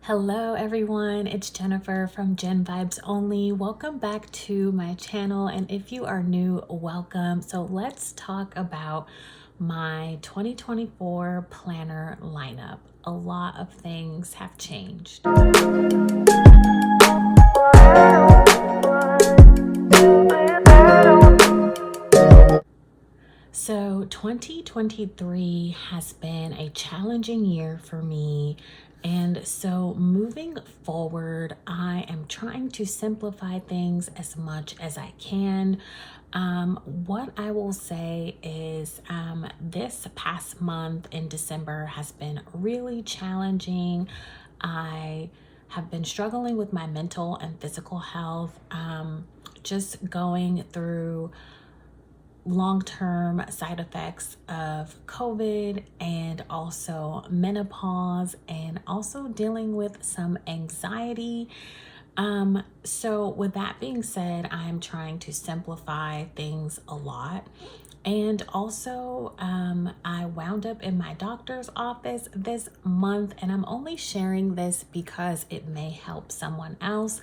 Hello everyone, it's Jennifer from Gen Vibes Only. Welcome back to my channel, and if you are new, welcome. So let's talk about my 2024 planner lineup. A lot of things have changed. So 2023 has been a challenging year for me. And so moving forward, I am trying to simplify things as much as I can. What I will say is this past month in December has been really challenging. I have been struggling with my mental and physical health, just going through long-term side effects of COVID and also menopause, and also dealing with some anxiety. So with that being said, I'm trying to simplify things a lot. And also, I wound up in my doctor's office this month, and I'm only sharing this because it may help someone else.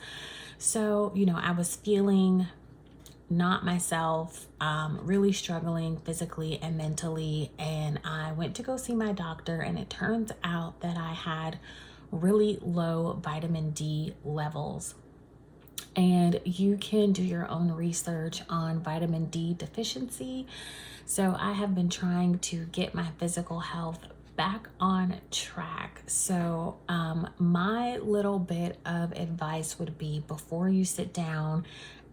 So, I was feeling not myself, really struggling physically and mentally. And I went to go see my doctor, and it turns out that I had really low vitamin D levels. And you can do your own research on vitamin D deficiency. So I have been trying to get my physical health back on track. So my little bit of advice would be, before you sit down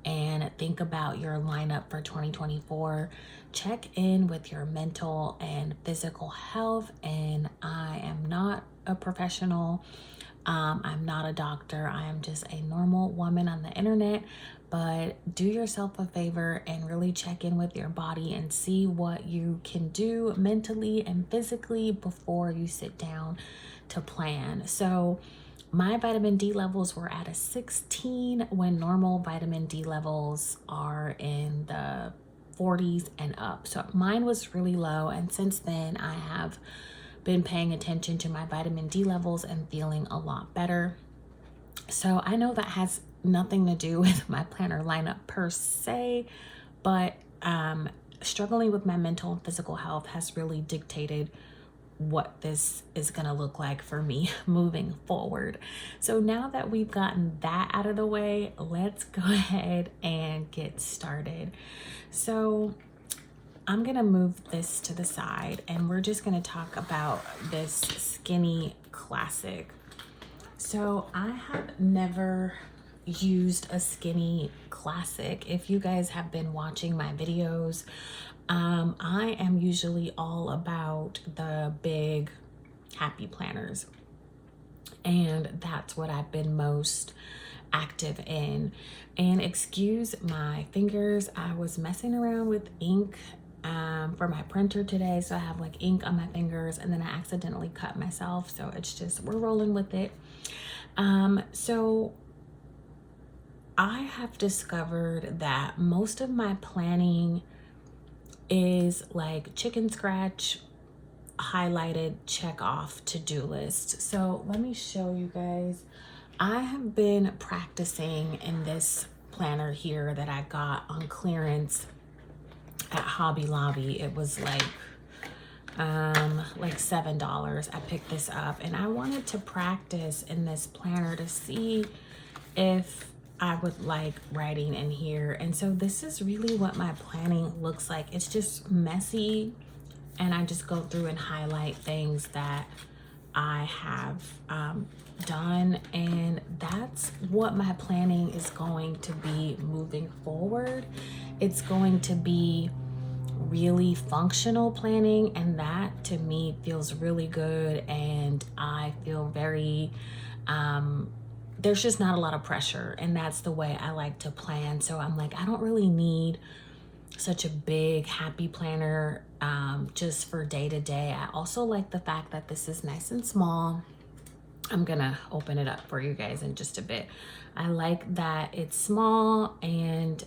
and think about your lineup for 2024, check in with your mental and physical health. And I am not a professional. I'm not a doctor. I am just a normal woman on the internet. But do yourself a favor and really check in with your body and see what you can do mentally and physically before you sit down to plan. So my vitamin D levels were at a 16 when normal vitamin D levels are in the 40s and up. So mine was really low. And since then, I have been paying attention to my vitamin D levels and feeling a lot better. So I know that has nothing to do with my planner lineup per se, but struggling with my mental and physical health has really dictated what this is going to look like for me moving forward. So now that we've gotten that out of the way, let's go ahead and get started. So I'm going to move this to the side, and we're just going to talk about this skinny classic. So I have never used a skinny classic. If you guys have been watching my videos, I am usually all about the big happy planners, and that's what I've been most active in. And excuse my fingers, I was messing around with ink for my printer today, so I have like ink on my fingers, and then I accidentally cut myself, so it's just, we're rolling with it. So I have discovered that most of my planning is like chicken scratch, highlighted, check off to-do list. So let me show you guys. I have been practicing in this planner here that I got on clearance at Hobby Lobby. It was like $7. I picked this up, and I wanted to practice in this planner to see if I would like writing in here. And so this is really what my planning looks like. It's just messy, and I just go through and highlight things that I have done, and that's what my planning is going to be moving forward. It's going to be really functional planning, and that to me feels really good, and I feel very there's just not a lot of pressure, and that's the way I like to plan. So I'm like, I don't really need such a big happy planner just for day to day. I also like the fact that this is nice and small. I'm gonna open it up for you guys in just a bit. I like that it's small, and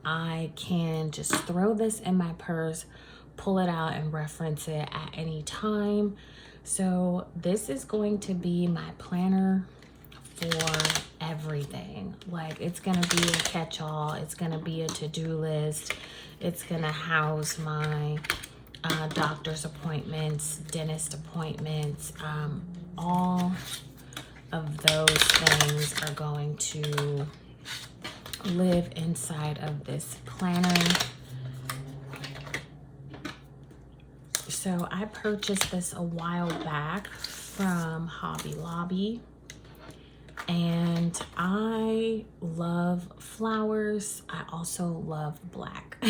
I can just throw this in my purse, pull it out, and reference it at any time. So this is going to be my planner for everything. Like, it's gonna be a catch-all, it's gonna be a to-do list, it's gonna house my doctor's appointments, dentist appointments, all of those things are going to live inside of this planner. So I purchased this a while back from Hobby Lobby, and I love flowers. I also love black.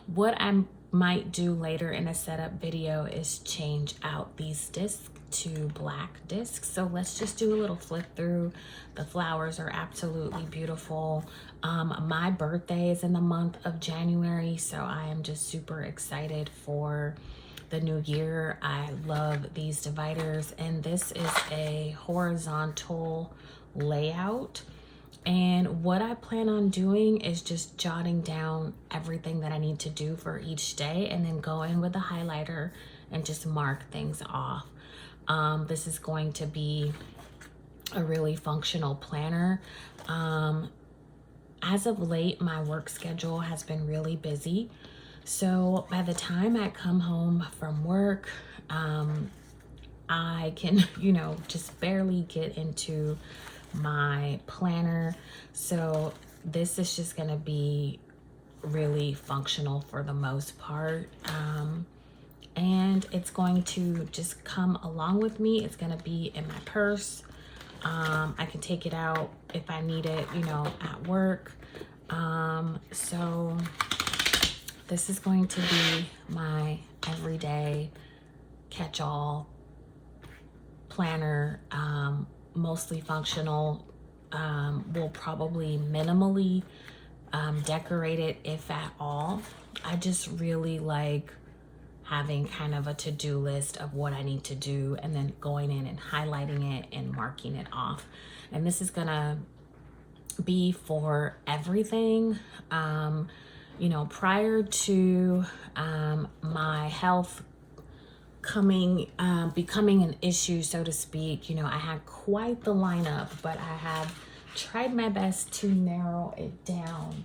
What I might do later in a setup video is change out these discs to black discs. So let's just do a little flip through. The flowers are absolutely beautiful. My birthday is in the month of January, so I am just super excited for the new year. I love these dividers, and this is a horizontal layout. And what I plan on doing is just jotting down everything that I need to do for each day, and then go in with a highlighter and just mark things off. This is going to be a really functional planner. As of late, my work schedule has been really busy. So by the time I come home from work, I can, just barely get into my planner. So this is just going to be really functional for the most part. And it's going to just come along with me. It's going to be in my purse. I can take it out if I need it, at work. So this is going to be my everyday catch-all planner, mostly functional. We'll probably minimally decorate it, if at all. I just really like having kind of a to-do list of what I need to do, and then going in and highlighting it and marking it off. And this is gonna be for everything. Prior to my health becoming an issue, so to speak, I had quite the lineup, but I have tried my best to narrow it down.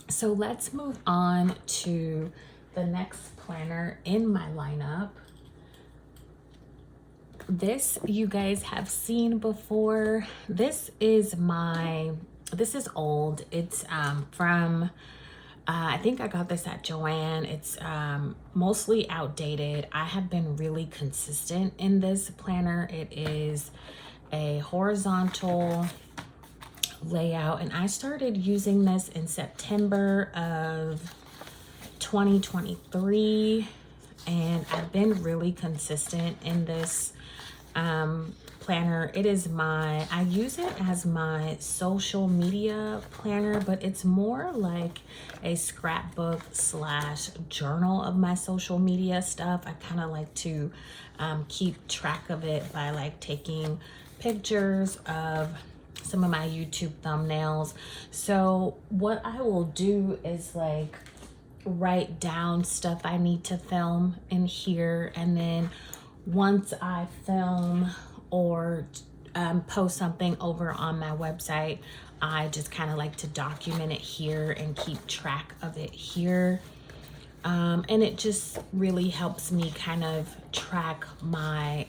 So let's move on to the next planner in my lineup. This you guys have seen before. This is old. It's from I think I got this at Joann. It's mostly outdated. I have been really consistent in this planner. It is a horizontal layout, and I started using this in September of 2023, and I've been really consistent in this planner. I use it as my social media planner, but it's more like a scrapbook / journal of my social media stuff. I kind of like to keep track of it by like taking pictures of some of my YouTube thumbnails. So what I will do is like write down stuff I need to film in here, and then once I film or post something over on my website, I just kind of like to document it here and keep track of it here. And it just really helps me kind of track my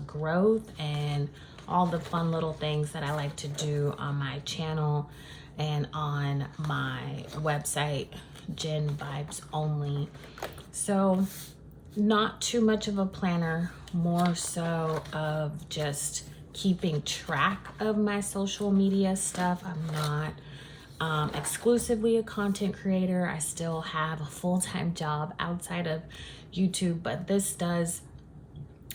growth and all the fun little things that I like to do on my channel and on my website, Jen Vibes Only. So not too much of a planner, more so of just keeping track of my social media stuff. I'm not exclusively a content creator. I still have a full-time job outside of YouTube, but this does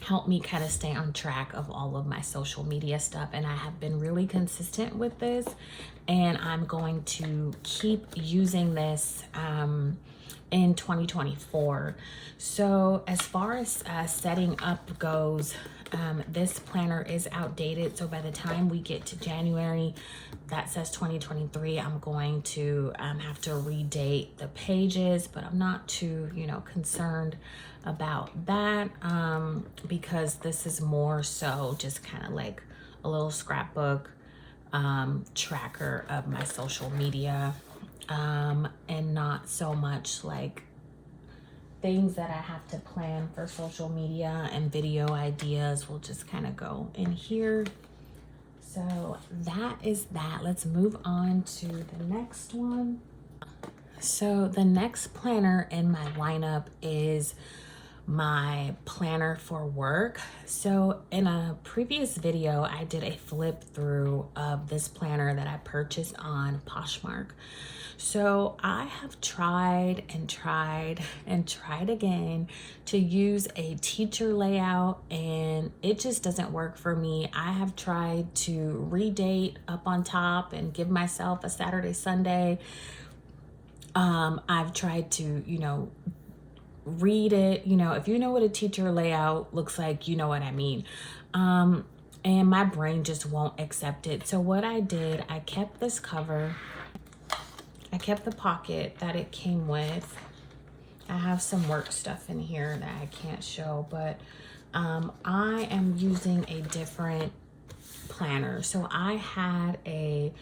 help me kind of stay on track of all of my social media stuff, and I have been really consistent with this, and I'm going to keep using this in 2024. So as far as setting up goes, this planner is outdated, so by the time we get to January that says 2023, I'm going to have to redate the pages, but I'm not too concerned about that, because this is more so just kind of like a little scrapbook tracker of my social media, and not so much like things that I have to plan for social media, and video ideas will just kind of go in here. So that is that. Let's move on to the next one. So the next planner in my lineup is my planner for work. So in a previous video, I did a flip through of this planner that I purchased on Poshmark. So I have tried and tried and tried again to use a teacher layout, and it just doesn't work for me. I have tried to redate up on top and give myself a Saturday, Sunday. I've tried to, read it. If you know what a teacher layout looks like, you know what I mean. And my brain just won't accept it. So what I did, I kept this cover. I kept the pocket that it came with. I have some work stuff in here that I can't show, but I am using a different planner. So I had a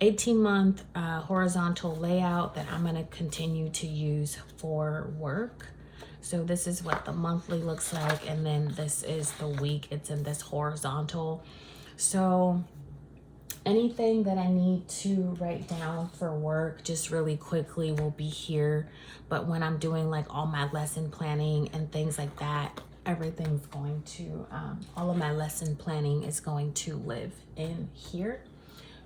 18-month horizontal layout that I'm going to continue to use for work. So this is what the monthly looks like, and then this is the week. It's in this horizontal. So anything that I need to write down for work just really quickly will be here. But when I'm doing like all my lesson planning and things like that, everything's going to, all of my lesson planning is going to live in here.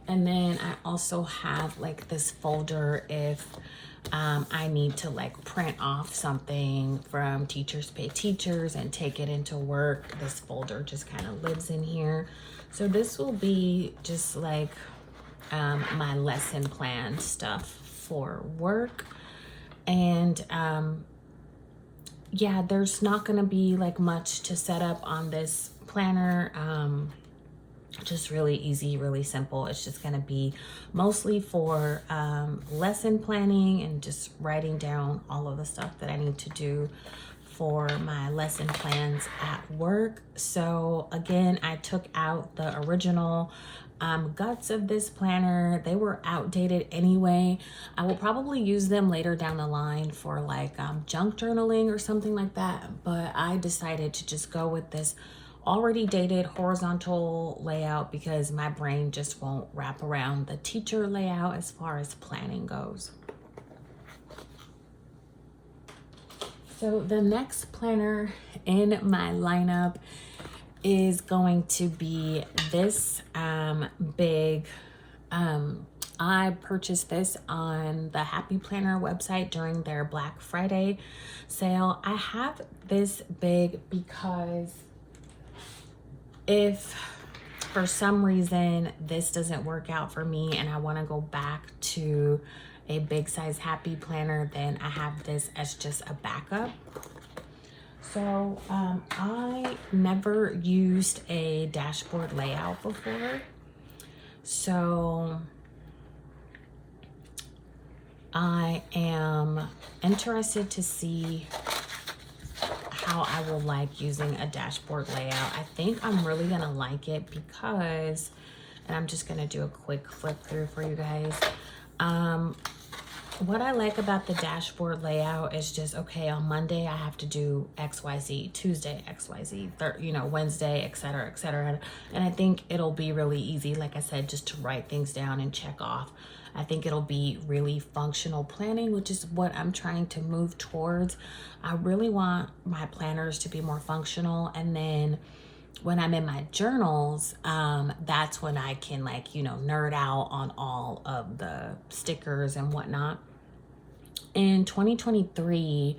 And then I also have like this folder if I need to like print off something from Teachers Pay Teachers and take it into work. This folder just kind of lives in here. So this will be just like my lesson plan stuff for work. And yeah, there's not gonna be like much to set up on this planner. Just really easy, really simple. It's just gonna be mostly for lesson planning and just writing down all of the stuff that I need to do for my lesson plans at work. So again, I took out the original guts of this planner. They were outdated anyway. I will probably use them later down the line for like junk journaling or something like that, but I decided to just go with this already dated horizontal layout because my brain just won't wrap around the teacher layout as far as planning goes. So the next planner in my lineup is going to be this big. I purchased this on the Happy Planner website during their Black Friday sale. I have this big because if for some reason this doesn't work out for me and I want to go back to a big size Happy Planner, then I have this as just a backup. So I never used a dashboard layout before, so I am interested to see how I will like using a dashboard layout. I think I'm really gonna like it because, and I'm just gonna do a quick flip through for you guys. What I like about the dashboard layout is just, okay, on Monday I have to do XYZ, Tuesday XYZ, Wednesday, etc., etc. And I think it'll be really easy, like I said, just to write things down and check off. I think it'll be really functional planning, which is what I'm trying to move towards. I really want my planners to be more functional, and then when I'm in my journals, that's when I can nerd out on all of the stickers and whatnot. In 2023,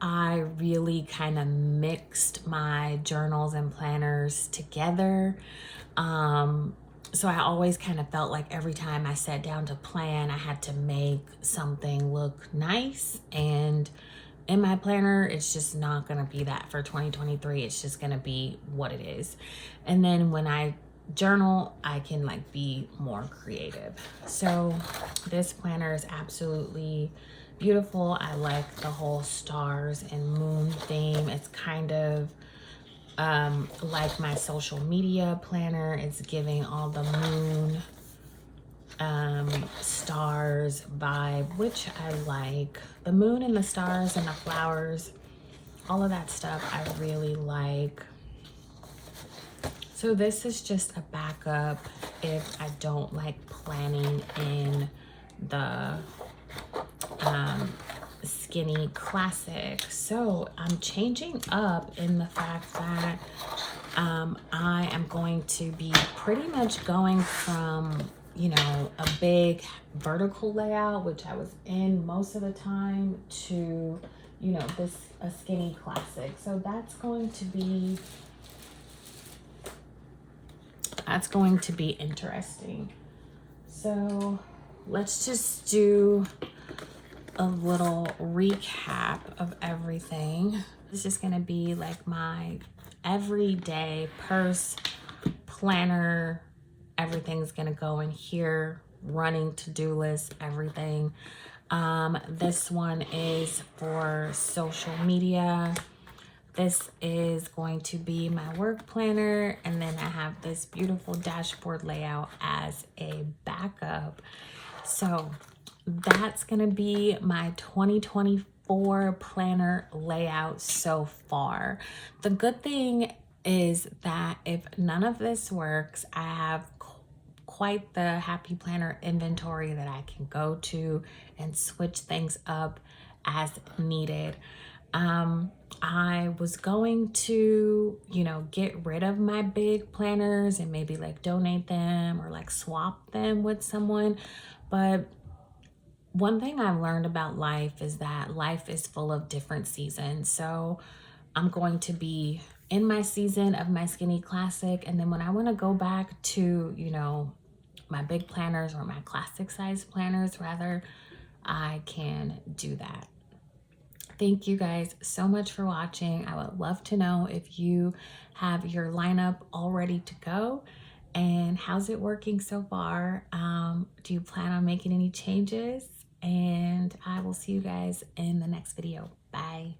I really kind of mixed my journals and planners together. So I always kind of felt like every time I sat down to plan, I had to make something look nice. And in my planner, it's just not going to be that for 2023. It's just going to be what it is. And then when I journal, I can be more creative. So this planner is absolutely beautiful. I like the whole stars and moon theme. It's kind of like my social media planner. It's giving all the moon stars vibe, which I like. The moon and the stars and the flowers, all of that stuff I really like. So this is just a backup if I don't like planning in the skinny classic. So I'm changing up in the fact that I am going to be pretty much going from, you know, a big vertical layout, which I was in most of the time, to, you know, this a skinny classic. So that's going to be interesting. So let's just do a little recap of everything. This is gonna be like my everyday purse, planner, everything's gonna go in here, running to-do list, everything. This one is for social media. This is going to be my work planner, and then I have this beautiful dashboard layout as a backup. So that's gonna be my 2024 planner layout so far. The good thing is that if none of this works, I have quite the happy planner inventory that I can go to and switch things up as needed. I was going to, you know, get rid of my big planners and maybe like donate them or like swap them with someone. But one thing I've learned about life is that life is full of different seasons. So I'm going to be in my season of my skinny classic. And then when I want to go back to, you know, my big planners or my classic size planners rather, I can do that. Thank you guys so much for watching. I would love to know if you have your lineup all ready to go and how's it working so far. Do you plan on making any changes? And I will see you guys in the next video. Bye.